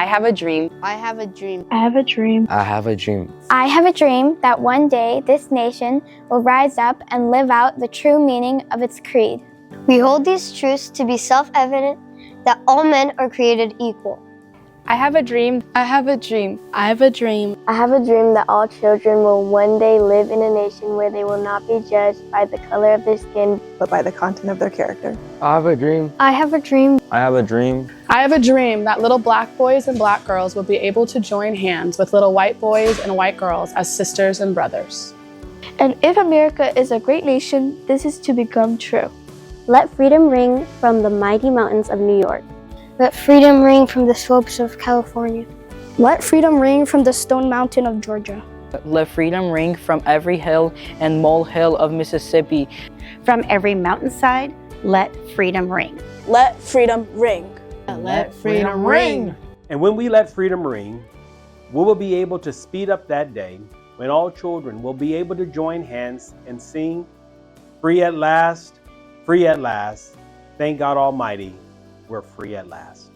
I have a dream. I have a dream. I have a dream. I have a dream. I have a dream that one day this nation will rise up and live out the true meaning of its creed. We hold these truths to be self-evident that all men are created equal. I have a dream. I have a dream. I have a dream. I have a dream that all children will one day live in a nation where they will not be judged by the color of their skin, but by the content of their character. I have a dream. I have a dream. I have a dream. I have a dream that little black boys and black girls will be able to join hands with little white boys and white girls as sisters and brothers. And if America is a great nation, this is to become true. Let freedom ring from the mighty mountains of New York. Let freedom ring from the slopes of California. Let freedom ring from the Stone Mountain of Georgia. Let freedom ring from every hill and molehill of Mississippi. From every mountainside, let freedom ring. Let freedom ring. Let freedom ring. And when we let freedom ring, we will be able to speed up that day when all children will be able to join hands and sing, free at last, thank God Almighty, we're free at last.